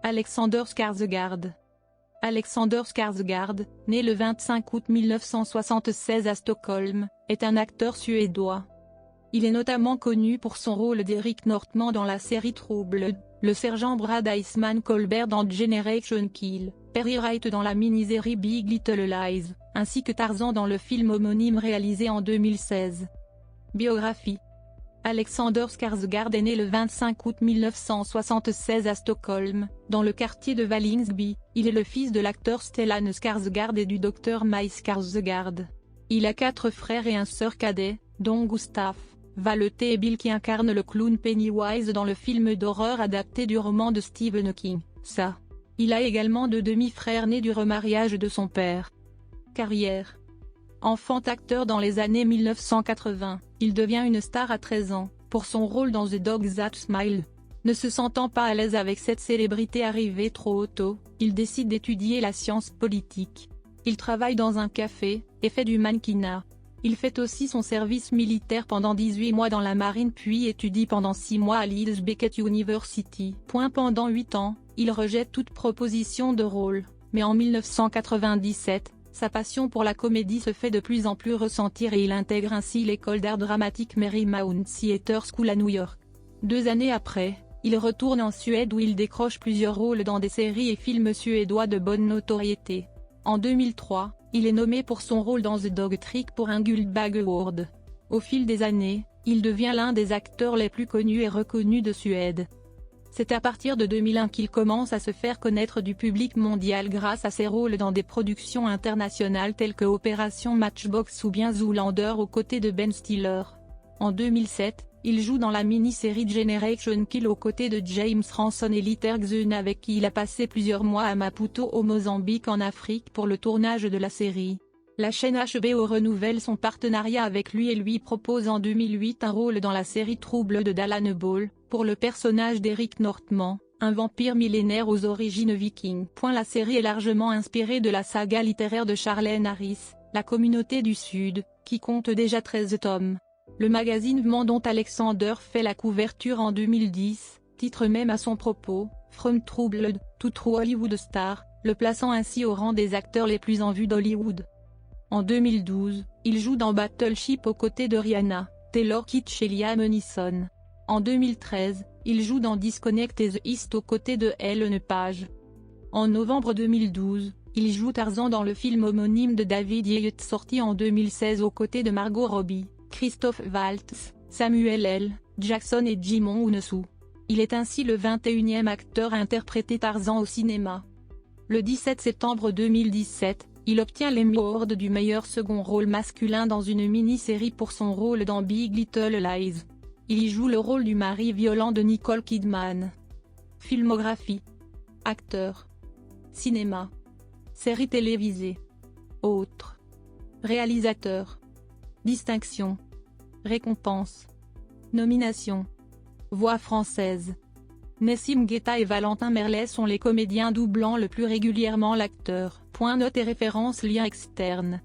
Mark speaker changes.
Speaker 1: Alexander Skarsgård. Alexander Skarsgård, né le 25 août 1976 à Stockholm, est un acteur suédois. Il est notamment connu pour son rôle d'Eric Northman dans la série True Blood, le sergent Brad Iceman Colbert dans Generation Kill, Perry Wright dans la mini-série Big Little Lies, ainsi que Tarzan dans le film homonyme réalisé en 2016. Biographie. Alexander Skarsgård est né le 25 août 1976 à Stockholm, dans le quartier de Vällingby. Il est le fils de l'acteur Stellan Skarsgård et du docteur Maj Skarsgård. Il a 4 frères et un sœur cadet, dont Gustaf, Valete et Bill qui incarnent le clown Pennywise dans le film d'horreur adapté du roman de Stephen King, Ça. Il a également 2 demi-frères nés du remariage de son père. Carrière. Enfant acteur dans les années 1980, il devient une star à 13 ans, pour son rôle dans The Dog That Smile. Ne se sentant pas à l'aise avec cette célébrité arrivée trop tôt, il décide d'étudier la science politique. Il travaille dans un café, et fait du mannequinat. Il fait aussi son service militaire pendant 18 mois dans la marine puis étudie pendant 6 mois à Leeds Beckett University. Pendant 8 ans, il rejette toute proposition de rôle, mais en 1997, sa passion pour la comédie se fait de plus en plus ressentir et il intègre ainsi l'école d'art dramatique Marymount Theatre School à New York. 2 années après, il retourne en Suède où il décroche plusieurs rôles dans des séries et films suédois de bonne notoriété. En 2003, il est nommé pour son rôle dans The Dog Trick pour un Guldbagge Award. Au fil des années, il devient l'un des acteurs les plus connus et reconnus de Suède. C'est à partir de 2001 qu'il commence à se faire connaître du public mondial grâce à ses rôles dans des productions internationales telles que Opération Matchbox ou bien Zoolander aux côtés de Ben Stiller. En 2007, il joue dans la mini-série Generation Kill aux côtés de James Ranson et Litter Xun avec qui il a passé plusieurs mois à Maputo au Mozambique en Afrique pour le tournage de la série. La chaîne HBO renouvelle son partenariat avec lui et lui propose en 2008 un rôle dans la série True Blood d'Alan Ball, pour le personnage d'Eric Northman, un vampire millénaire aux origines vikings. La série est largement inspirée de la saga littéraire de Charlene Harris, La Communauté du Sud, qui compte déjà 13 tomes. Le magazine Vement dont Alexander fait la couverture en 2010, titre même à son propos, From True Blood to True Hollywood Star, le plaçant ainsi au rang des acteurs les plus en vue d'Hollywood. En 2012, il joue dans Battleship aux côtés de Rihanna, Taylor Kitsch et Liam Neeson. En 2013, il joue dans Disconnect et The East aux côtés de Ellen Page. En novembre 2012, il joue Tarzan dans le film homonyme de David Yates sorti en 2016 aux côtés de Margot Robbie, Christophe Waltz, Samuel L. Jackson et Djimon Hounsou. Il est ainsi le 21e acteur à interpréter Tarzan au cinéma. Le 17 septembre 2017, il obtient l'Emmy Award du meilleur second rôle masculin dans une mini-série pour son rôle dans Big Little Lies. Il y joue le rôle du mari violent de Nicole Kidman. Filmographie. Acteur. Cinéma. Série télévisée. Autres. Réalisateur. Distinction. Récompense. Nomination. Voix française. Nessim Guetta et Valentin Merlet sont les comédiens doublant le plus régulièrement l'acteur. Notes et références liens externes.